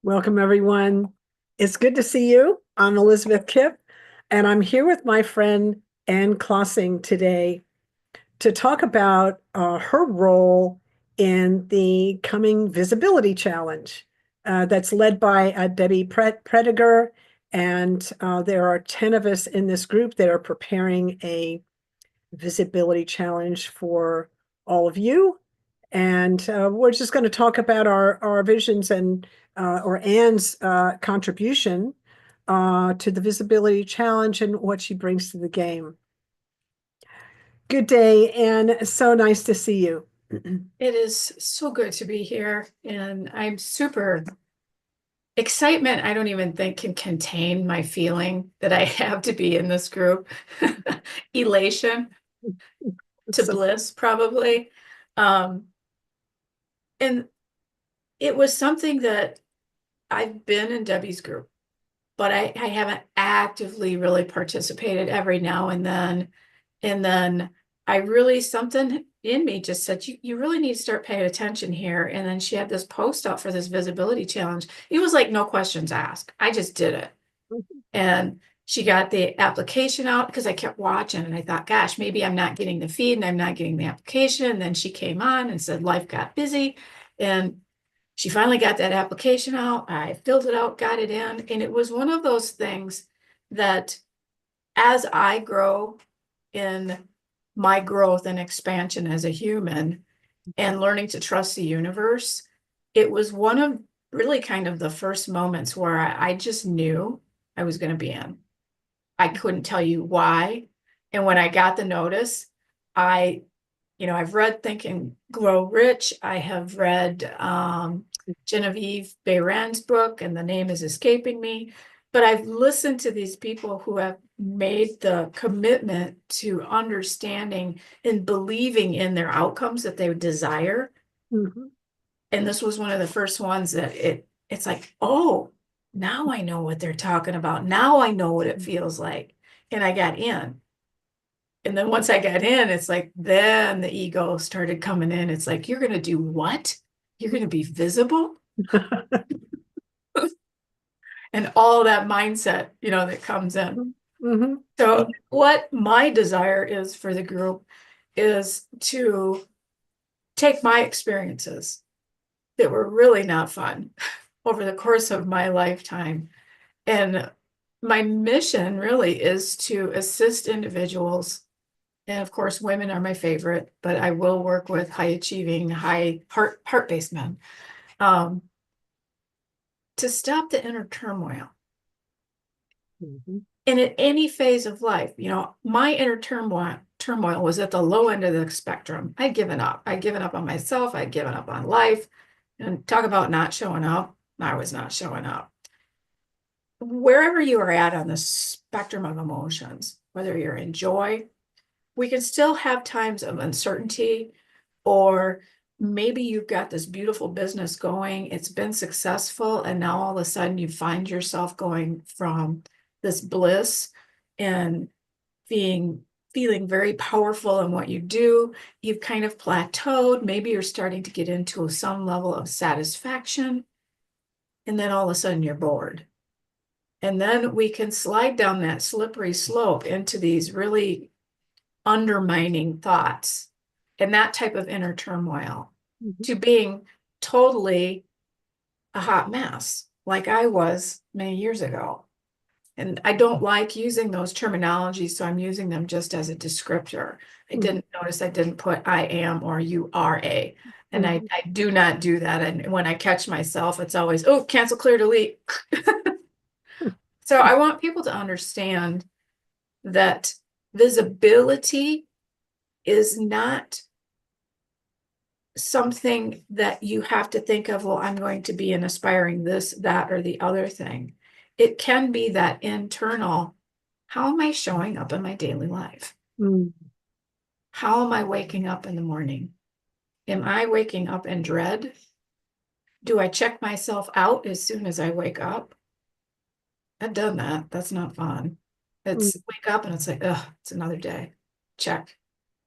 Welcome, everyone. It's good to see you. I'm Elizabeth Kipp, and I'm here with my friend Ann Klossing today to talk about her role in the coming Visibility Challenge that's led by Debbie Prediger. And there are 10 of us in this group that are preparing a Visibility Challenge for all of you. And we're just going to talk about our visions and or Anne's contribution to the Visibility Challenge and what she brings to the game. Good day, Anne. So nice to see you. It is so good to be here, and I'm super excitement. I don't even think can contain my feeling that I have to be in this group. Elation to So, bliss, probably. Um, and it was something that I've been in Debbie's group, but I haven't actively really participated every now and then. And then I really, something in me just said, you really need to start paying attention here. And then she had this post up for this visibility challenge. It was like no questions asked. I just did it. And she got the application out because I kept watching and I thought, gosh, maybe I'm not getting the feed and I'm not getting the application. And then she came on and said life got busy. And she finally got that application out. I filled it out, got it in. And it was one of those things that as I grow in my growth and expansion as a human and learning to trust the universe, it was one of really kind of the first moments where I just knew I was going to be in. I couldn't tell you why. And when I got the notice, I, I've read Think and Grow Rich. I have read Genevieve Behrend's book, and the name is escaping me. But I've listened to these people who have made the commitment to understanding and believing in their outcomes that they would desire. mhm. And this was one of the first ones that it's like, oh, now I know what they're talking about. Now I know what it feels like. And I got in. And then once I got in, it's like, then the ego started coming in. It's like, you're going to do what? You're going to be visible? And all that mindset, that comes in. Mhm. So, what my desire is for the group is to take my experiences that were really not fun over the course of my lifetime. And my mission really is to assist individuals. And of course, women are my favorite, but I will work with high achieving, high heart-based men um, to stop the inner turmoil. Mhm. And at any phase of life, my inner turmoil was at the low end of the spectrum. I'd given up. I'd given up on myself. I'd given up on life. And talk about not showing up. I was not showing up. Wherever you are at on the spectrum of emotions, whether you're in joy, we can still have times of uncertainty, or maybe you've got this beautiful business going, it's been successful, and now all of a sudden you find yourself going from this bliss and being feeling very powerful in what you do. You've kind of plateaued. Maybe you're starting to get into some level of satisfaction, and then all of a sudden you're bored. And then we can slide down that slippery slope into these really undermining thoughts and that type of inner turmoil Mhm. to being totally a hot mess like I was many years ago. And I don't like using those terminologies, so I'm using them just as a descriptor. I Mhm. didn't notice I didn't put I am or you are a. And I, Mhm. I do not do that. And when I catch myself, it's always, oh, cancel, clear, delete. So I want people to understand that visibility is not something that you have to think of, well, I'm going to be an aspiring this, that, or the other thing. It can be that internal, how am I showing up in my daily life? Mhm. How am I waking up in the morning? Am I waking up in dread? Do I check myself out as soon as I wake up? I've done that. That's not fun. It's Mhm. wake up and it's like, ugh, it's another day. Check.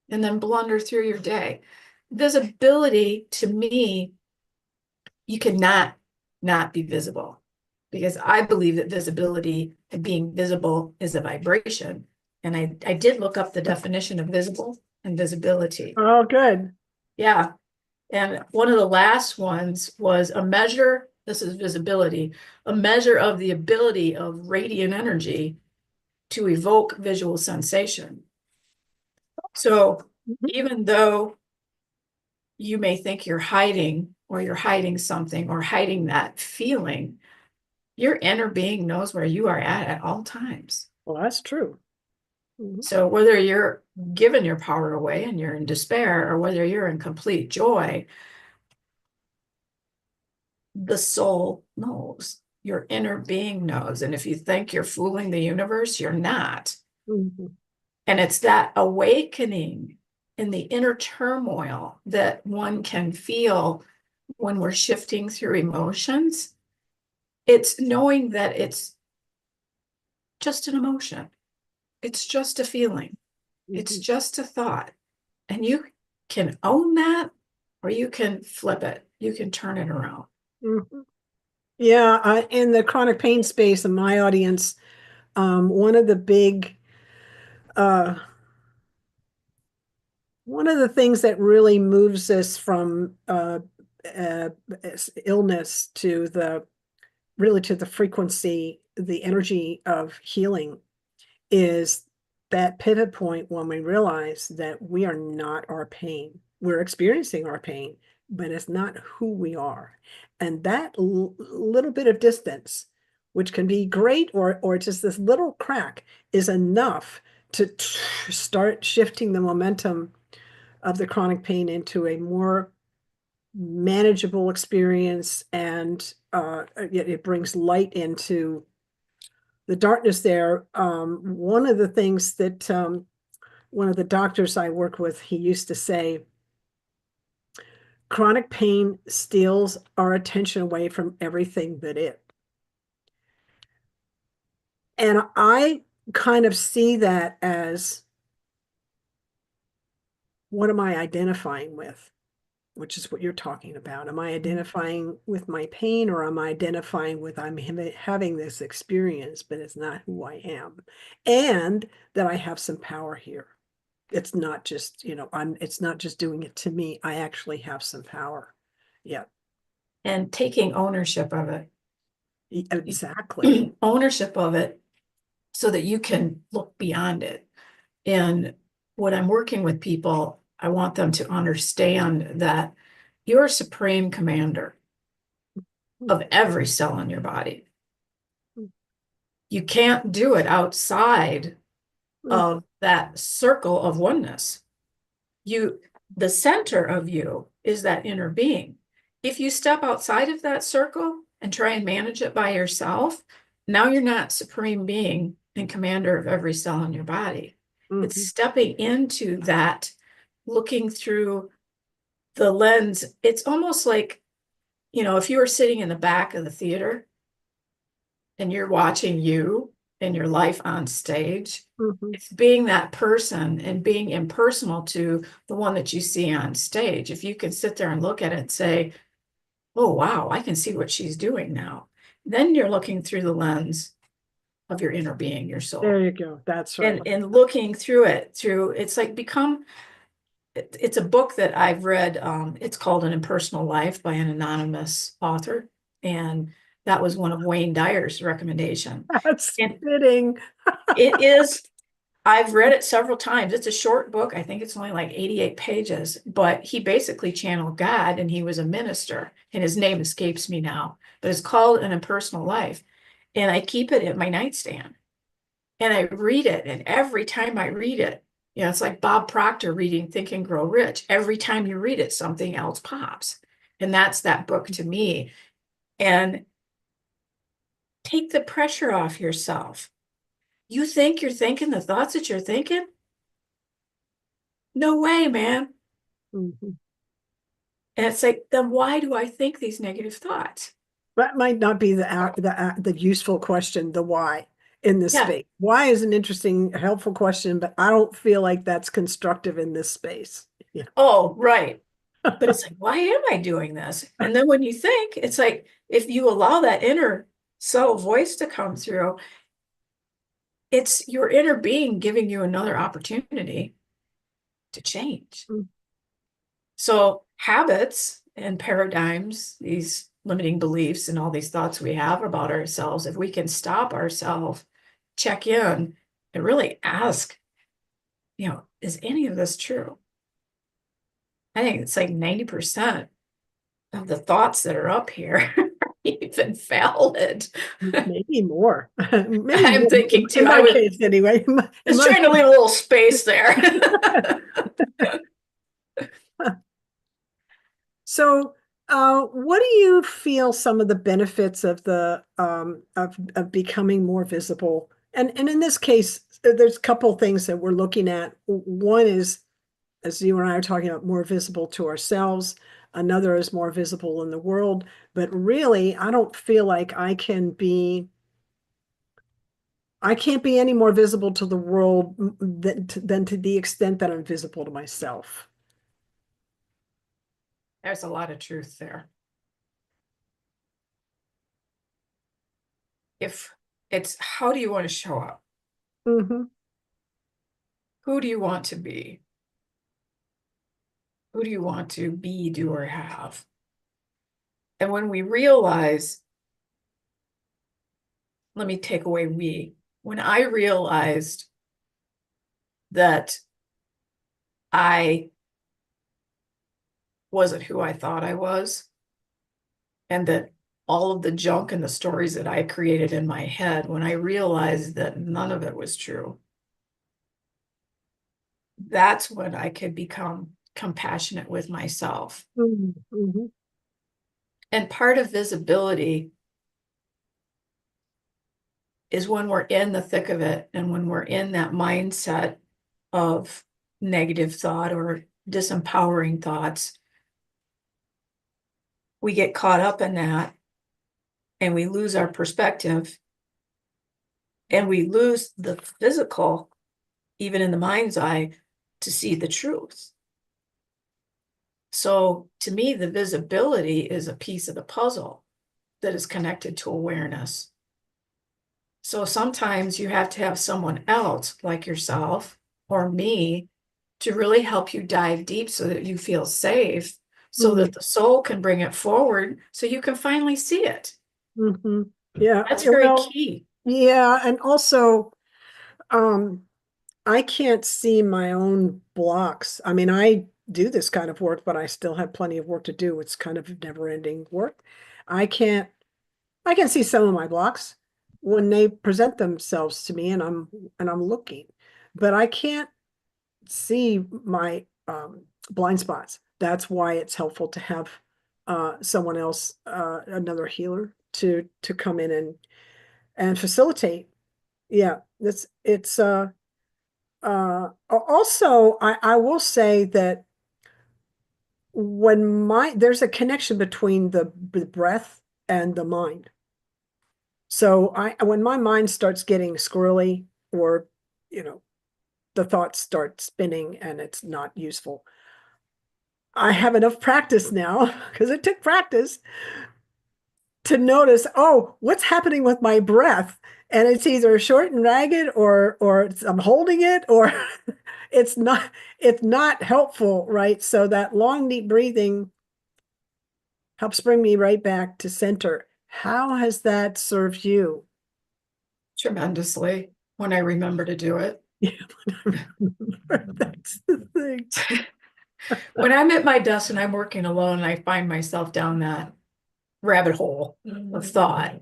And then blunder through your day. Visibility to me, you cannot not be visible. Because I believe that visibility and being visible is a vibration. And I did look up the definition of visible and visibility. Oh, good. Yeah. And one of the last ones was a measure, this is visibility, a measure of the ability of radiant energy to evoke visual sensation. So Mhm. even though you may think you're hiding or you're hiding something or hiding that feeling, your inner being knows where you are at all times. Well, that's true. Mhm. So whether you're giving your power away and you're in despair or whether you're in complete joy, the soul knows. Your inner being knows. And if you think you're fooling the universe, you're not. Mhm. And it's that awakening in the inner turmoil that one can feel when we're shifting through emotions. It's knowing that it's just an emotion, it's just a feeling, it's Mhm. just a thought. And you can own that or you can flip it, you can turn it around. Mhm. Yeah, in the chronic pain space in my audience, one of the big, uh, one of the things that really moves us from uh, illness to the really to the frequency, the energy of healing is that pivot point when we realize that we are not our pain. We're experiencing our pain, but it's not who we are. And that little bit of distance, which can be great or just this little crack, is enough to start shifting the momentum of the chronic pain into a more manageable experience, and it brings light into the darkness there. One of the things that one of the doctors I work with, he used to say, chronic pain steals our attention away from everything but it. And I kind of see that as, what am I identifying with? Which is what you're talking about. Am I identifying with my pain, or am I identifying with I'm having this experience, but it's not who I am? And that I have some power here. It's not just, it's not just doing it to me. I actually have some power. Yeah, And taking ownership of it, exactly. ownership of it so that you can look beyond it. And when I'm working with people, I want them to understand that you're supreme commander of every cell in your body. You can't do it outside of that circle of oneness. You, the center of you is that inner being. If you step outside of that circle and try and manage it by yourself, now you're not supreme being and commander of every cell in your body. It's Mhm. stepping into that, looking through the lens. It's almost like, if you were sitting in the back of the theater and you're watching you and your life on stage, Mhm. it's being that person and being impersonal to the one that you see on stage. If you can sit there and look at it and say, oh, wow, I can see what she's doing now, then you're looking through the lens of your inner being, your There soul. you go. That's right. And looking through it, it's like it's a book that I've read. It's called An Impersonal Life by an anonymous author. And that was one of Wayne Dyer's recommendation. That's And fitting. it is, I've read it several times. It's a short book. I think it's only like 88 pages, but he basically channeled God and he was a minister, and his name escapes me now, but it's called An Impersonal Life. And I keep it at my nightstand and I read it. And every time I read it, it's like Bob Proctor reading Think and Grow Rich. Every time you read it, something else pops. And that's that book to me. And take the pressure off yourself. You think you're thinking the thoughts that you're thinking? No way, man. Mhm. And it's like, then why do I think these negative thoughts? That might not be the useful question, the why in this Yeah. space. Why is an interesting, helpful question, but I don't feel like that's constructive in this space. Yeah. Oh, right. But it's like, why am I doing this? And then when you think, it's like, if you allow that inner subtle voice to come through, it's your inner being giving you another opportunity to change. So habits and paradigms, these limiting beliefs and all these thoughts we have about ourselves, if we can stop ourselves, check in, and really ask, is any of this true? I think it's like 90% of the thoughts that are up here are even valid. Maybe more. Maybe I'm more thinking too. in I my was case anyway. In just my trying to leave a little space there. So, what do you feel some of the benefits of the of becoming more visible? And in this case, there's a couple of things that we're looking at. One is, as you and I are talking about, more visible to ourselves. Another is more visible in the world. But really, I don't feel like I can't be any more visible to the world than to the extent that I'm visible to myself. There's a lot of truth there. If it's how do you want to show up? Hmm. Who do you want to be? Who do you want to be, do, or have? And when we realize, let me take away we, when I realized that I wasn't who I thought I was, and that all of the junk and the stories that I created in my head, when I realized that none of it was true, that's when I could become compassionate with myself. Hmm. And part of visibility is when we're in the thick of it and when we're in that mindset of negative thought or disempowering thoughts, we get caught up in that and we lose our perspective and we lose the physical, even in the mind's eye, to see the truth. So to me, the visibility is a piece of the puzzle that is connected to awareness. So sometimes you have to have someone else like yourself or me to really help you dive deep so that you feel safe, so that the soul can bring it forward so you can finally see it. Hmm. Yeah. That's very Well, key. yeah. And also, um, I can't see my own blocks. I mean, I do this kind of work, but I still have plenty of work to do. It's kind of never-ending work. I can't, I can see some of my blocks when they present themselves to me and I'm looking, but I can't see my blind spots. That's why it's helpful to have someone else, another healer to come in and facilitate. Yeah, also I will say that there's a connection between the breath and the mind. So when my mind starts getting squirrely or you know the thoughts start spinning and it's not useful, I have enough practice now because it took practice to notice, oh, what's happening with my breath? And it's either short and ragged or I'm holding it or it's not helpful, right? So that long, deep breathing helps bring me right back to center. How has that served you? Tremendously when I remember to do it. Yeah, that's the thing. When I'm at my desk and I'm working alone and I find myself down that rabbit hole of thought,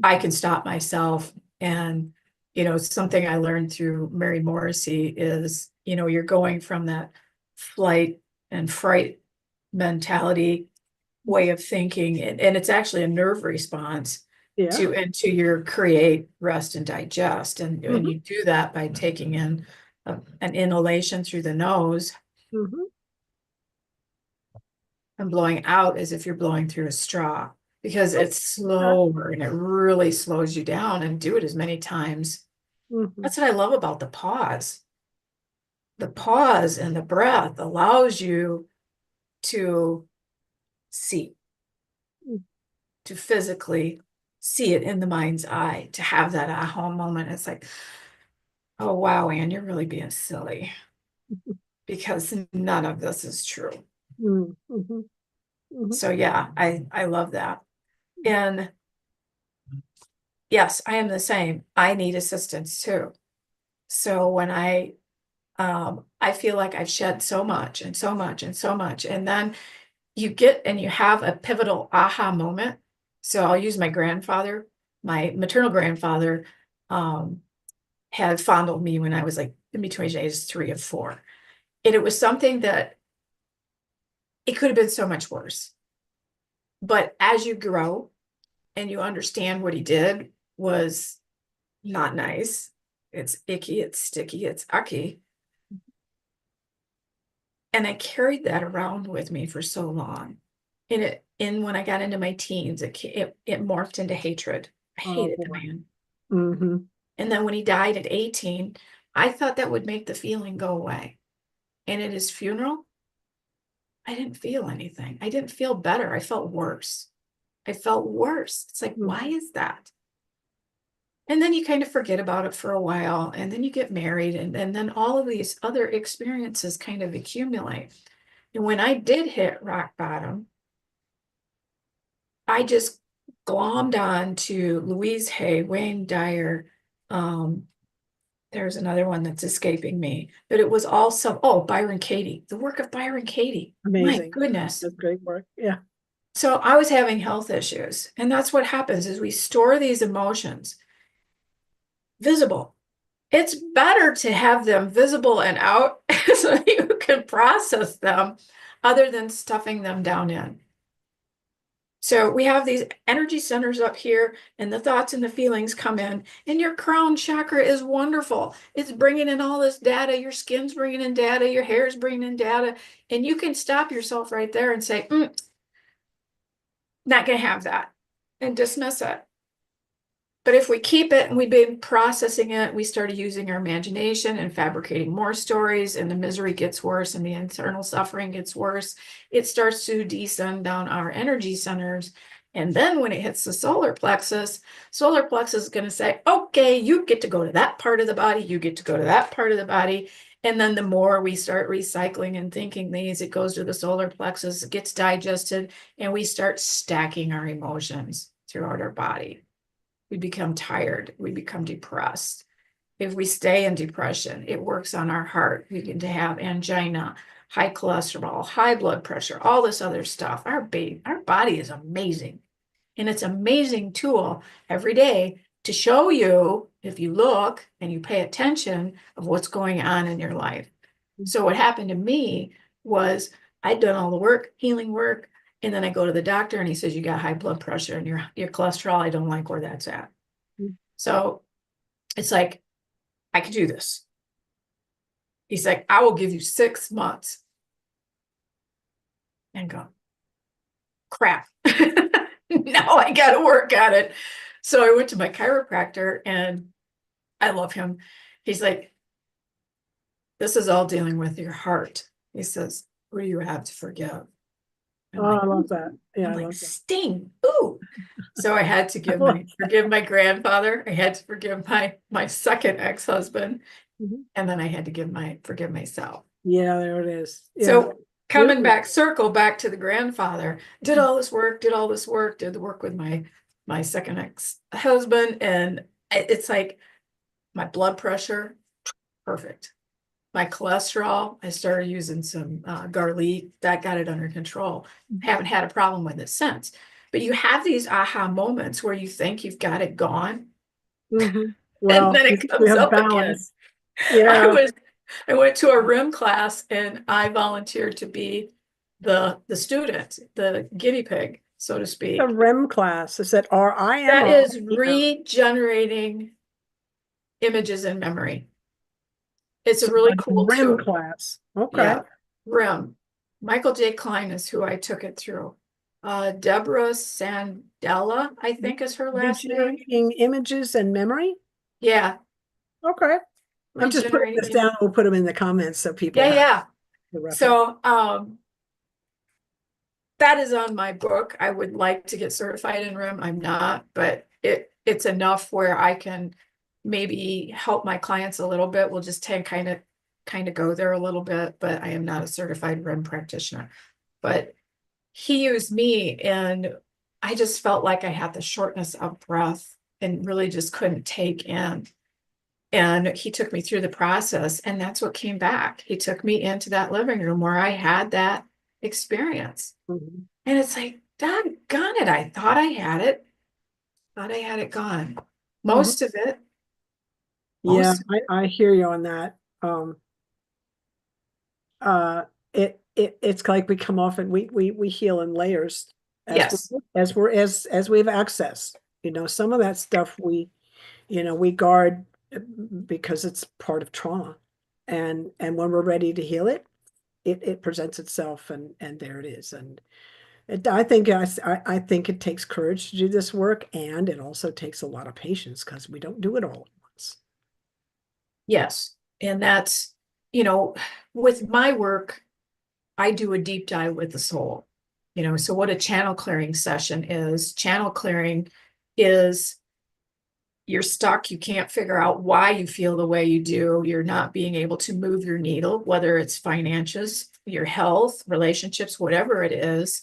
I can stop myself. And, something I learned through Mary Morrissey is, you're going from that flight and fright mentality way of thinking. And it's actually a nerve response Yeah. into your create, rest, and digest. And Hmm. you do that by taking in an inhalation through the nose Hmm. and blowing out as if you're blowing through a straw because it's slower and it really slows you down, and do it as many times. Hmm. That's what I love about the pause. The pause and the breath allows you to see, Mm, to physically see it in the mind's eye, to have that aha moment. It's like, oh, wow, Anne, you're really being silly because none of this is true. mm, mhm, mhm. So yeah, I love that. And yes, I am the same. I need assistance too. So when I feel like I've shed so much and so much and so much, and then you get and you have a pivotal aha moment. So I'll use my grandfather, my maternal grandfather, um, had fondled me when I was like in between ages 3 and 4. And it was something that it could have been so much worse. But as you grow and you understand what he did was not nice, it's icky, it's sticky, it's ucky. And I carried that around with me for so long. And when I got into my teens, it morphed into hatred. I Oh hated the boy. man. Hmm. And then when he died at 18, I thought that would make the feeling go away. And at his funeral, I didn't feel anything. I didn't feel better. I felt worse. I felt worse. It's like, why is that? And then you kind of forget about it for a while, and then you get married, and then all of these other experiences kind of accumulate. And when I did hit rock bottom, I just glommed on to Louise Hay, Wayne Dyer. Um, there's another one that's escaping me, but it was also, oh, Byron Katie, the work of Byron Katie. My Amazing. goodness. That's great work. Yeah. So I was having health issues, and that's what happens is we store these emotions visible. It's better to have them visible and out so you can process them other than stuffing them down in. So we have these energy centers up here, and the thoughts and the feelings come in, and your crown chakra is wonderful. It's bringing in all this data. Your skin's bringing in data, your hair's bringing in data, and you can stop yourself right there and say, not going to have that, and dismiss it. But if we keep it and we've been processing it, we started using our imagination and fabricating more stories, and the misery gets worse and the internal suffering gets worse. It starts to descend down our energy centers. And then when it hits the solar plexus is going to say, okay, you get to go to that part of the body, you get to go to that part of the body. And then the more we start recycling and thinking these, it goes to the solar plexus, it gets digested, and we start stacking our emotions throughout our body. We become tired, we become depressed. If we stay in depression, it works on our heart. We get to have angina, high cholesterol, high blood pressure, all this other stuff. Our body is amazing. And it's an amazing tool every day to show you, if you look and you pay attention, of what's going on in your life. So what happened to me was I'd done all the work, healing work, and then I go to the doctor and he says, you got high blood pressure and your cholesterol, I don't like where that's at. So it's like, I could do this. He's like, I will give you 6 months. And go, crap. Now I got to work on it. So I went to my chiropractor, and I love him. He's like, this is all dealing with your heart. He says, what do you have to forgive? I'm Oh, like, I love ooh. that. Yeah, I'm I like, love that. sting. Ooh. So I had to I love that. forgive my grandfather. I had to forgive my second ex-husband. Mhm. And then I had to forgive myself. Yeah, there it is. Yeah. So coming Beautiful. back, circle back to the grandfather, did all this work, did the work with my second ex-husband. And it's like my blood pressure, perfect. My cholesterol, I started using some garlic, that got it under control. Haven't had a problem with it since. But you have these aha moments where you think you've got it gone, Hmm. and Well, then it we comes have up again. balance. I Yeah. was I went to a RIM class, and I volunteered to be the student, the guinea pig, so to The speak. REM class. Is that RIM That or is REM? regenerating images in memory. It's a So really the cool REM tool. class. Okay. Yeah, RIM. Michael J. Klein is who I took it through. Deborah Sandella, I think is her last name. Regenerating images and memory. Yeah, Okay. I'm just putting regenerating this down. images. We'll put them in the comments so people Yeah, have yeah. the reference. So that is on my book. I would like to get certified in RIM. I'm not, but it's enough where I can maybe help my clients a little bit. We'll just take kind of go there a little bit, but I am not a certified RIM practitioner. But he used me, and I just felt like I had the shortness of breath and really just couldn't take in. And he took me through the process, and that's what came back. He took me into that living room where I had that experience. Mhm. And it's like, doggone it, I thought I had it. Thought I had it gone. Mhm. Most of it, Yeah, most of I hear you on that. Uh, it's like we come off and we heal in layers as yes. as we have access. Some of that stuff we guard because it's part of trauma, and when we're ready to heal it, it presents itself, and there it is. And I think it takes courage to do this work, and it also takes a lot of patience because we don't do it all at once. Yes. And that's, you know, with my work, I do a deep dive with the soul. So what a channel clearing is you're stuck, you can't figure out why you feel the way you do, you're not being able to move your needle, whether it's finances, your health, relationships, whatever it is.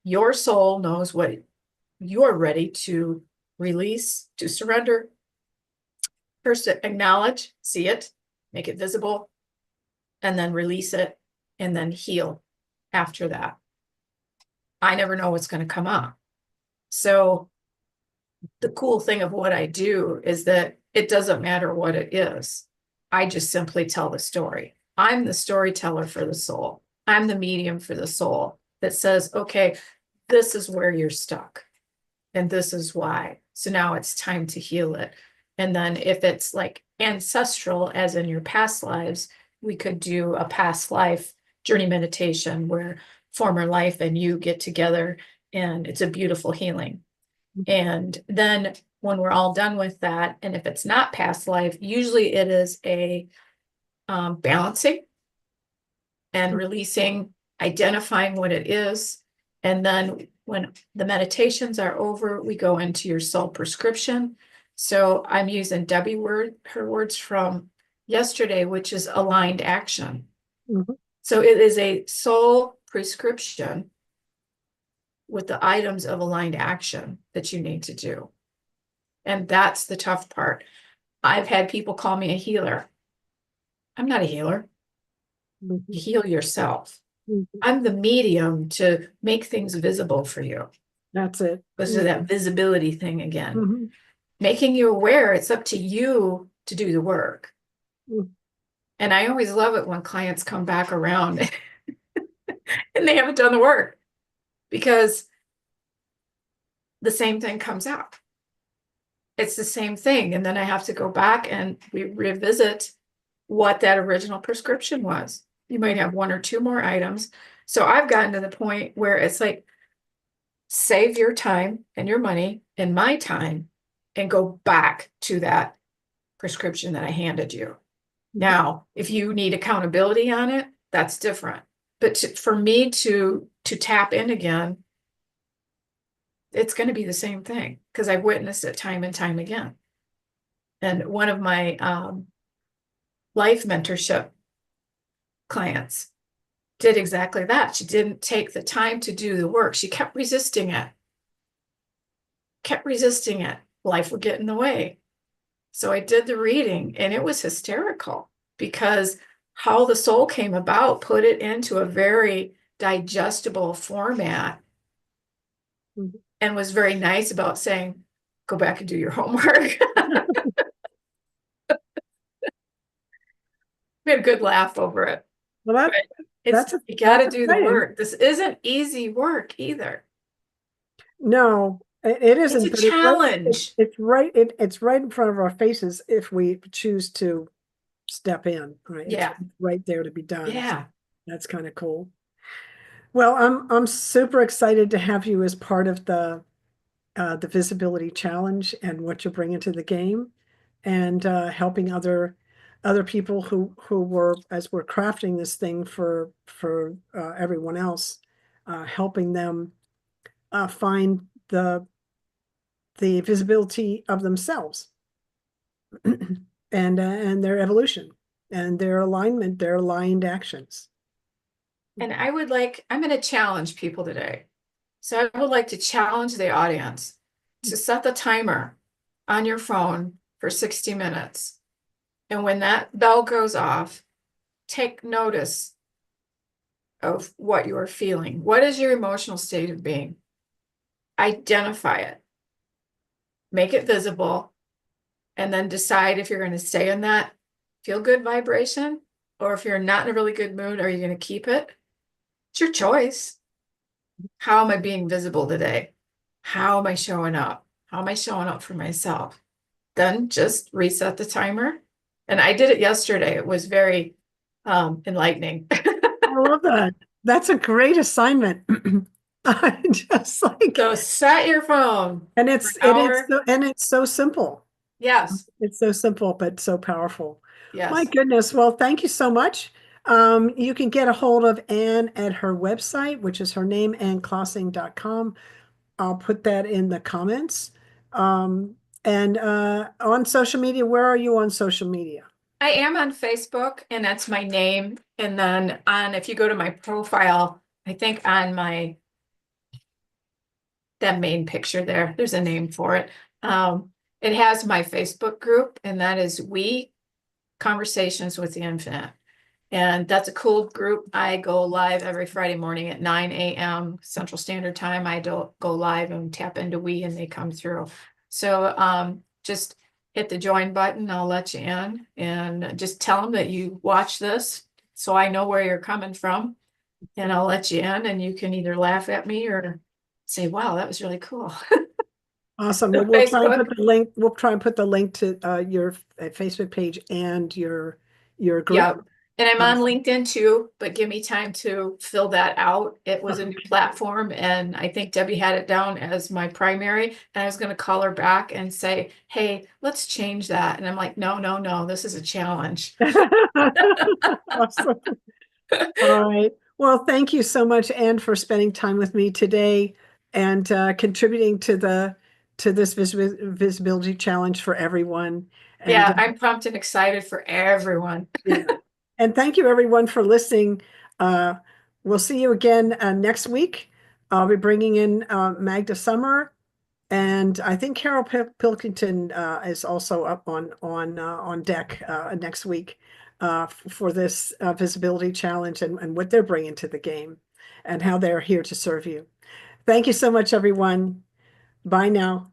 Your soul knows what you're ready to release, to surrender. First, acknowledge, see it, make it visible, and then release it, and then heal after that. I never know what's going to come up. So the cool thing of what I do is that it doesn't matter what it is. I just simply tell the story. I'm the storyteller for the soul. I'm the medium for the soul that says, okay, this is where you're stuck and this is why. So now it's time to heal it. And then if it's like ancestral, as in your past lives, we could do a past life journey meditation where former life and you get together, and it's a beautiful healing. And then when we're all done with that, and if it's not past life, usually it is a balancing and releasing, identifying what it is. And then when the meditations are over, we go into your soul prescription. So I'm using her words from yesterday, which is aligned action. Mhm. So it is a soul prescription with the items of aligned action that you need to do. And that's the tough part. I've had people call me a healer. I'm not a healer. You Mhm. heal yourself. Mhm. I'm the medium to make things visible for you. That's it. Because of that visibility thing again. Mhm. Making you aware, it's up to you to do the work. Mhm. And I always love it when clients come back around and they haven't done the work because the same thing comes up. It's the same thing. And then I have to go back and we revisit what that original prescription was. You might have one or two more items. So I've gotten to the point where it's like, save your time and your money and my time and go back to that prescription that I handed you. Mhm. Now, if you need accountability on it, that's different. But for me to tap in again, it's going to be the same thing because I've witnessed it time and time again. And one of my life mentorship clients did exactly that. She didn't take the time to do the work. She kept resisting it, kept resisting it. Life would get in the way. So I did the reading and it was hysterical because how the soul came about put it into a very digestible format Mhm. and was very nice about saying, go back and do your homework. We had a good laugh over it. Well, But it's, you got that's to do the exciting. work. This isn't easy work either. No, it It's isn't, a but it's right. It, challenge. it's right. It's right in front of our faces if we choose to step in. Right, it's Yeah. right there to be done. So Yeah. that's kind of cool. Well, I'm super excited to have you as part of the visibility challenge and what you're bringing to the game, and helping other people who were, as we're crafting this thing for everyone else. helping them find the visibility of themselves and their evolution and their alignment, their aligned actions. And I'm going to challenge people today. So I would like to challenge the audience to set the timer on your phone for 60 minutes. And when that bell goes off, take notice of what you are feeling. What is your emotional state of being? Identify it, make it visible, and then decide if you're going to stay in that feel good vibration, or if you're not in a really good mood, are you going to keep it? It's your choice. How am I being visible today? How am I showing up? How am I showing up for myself? Then just reset the timer. And I did it yesterday. It was very enlightening. I love that. That's a great assignment. I just like, So set your phone and for an so, hour. and it's so simple. Yes, It's so simple, but so powerful. My yes. goodness. Well, thank you so much. You can get a hold of Anne at her website, which is her name, anneklossing.com. I'll put that in the comments. And on social media, where are you on social media? I am on Facebook, and that's my name. And then if you go to my profile, I think on that main picture there, there's a name for it. It has my Facebook group, and that is We Conversations with the Infinite. And that's a cool group. I go live every Friday morning at 9 a.m. Central Standard Time. I do go live and tap into We, and they come through. So just hit the join button. I'll let you in, and just tell them that you watch this so I know where you're coming from. And I'll let you in, and you can either laugh at me or say, wow, that was really cool. Awesome. The Well, we'll try and put Facebook. the link. We'll try and put the link to your Facebook page and your Yeah. group. And I'm Um, on LinkedIn too, but give me time to fill that out. It was a new platform, and I think Debbie had it down as my primary. And I was going to call her back and say, hey, let's change that. And I'm like, no, no, no, this is a challenge. Awesome. All right. Well, thank you so much, Anne, for spending time with me today and contributing to this visibility challenge for everyone. And Yeah, I'm pumped and excited for everyone. yeah, and thank you everyone for listening. Uh, we'll see you again next week. I'll be bringing in Magda Summer, and I think Carol Pilkington is also up on deck next week for this visibility challenge and what they're bringing to the game and how they're here to serve you. Thank you so much, everyone. Bye now.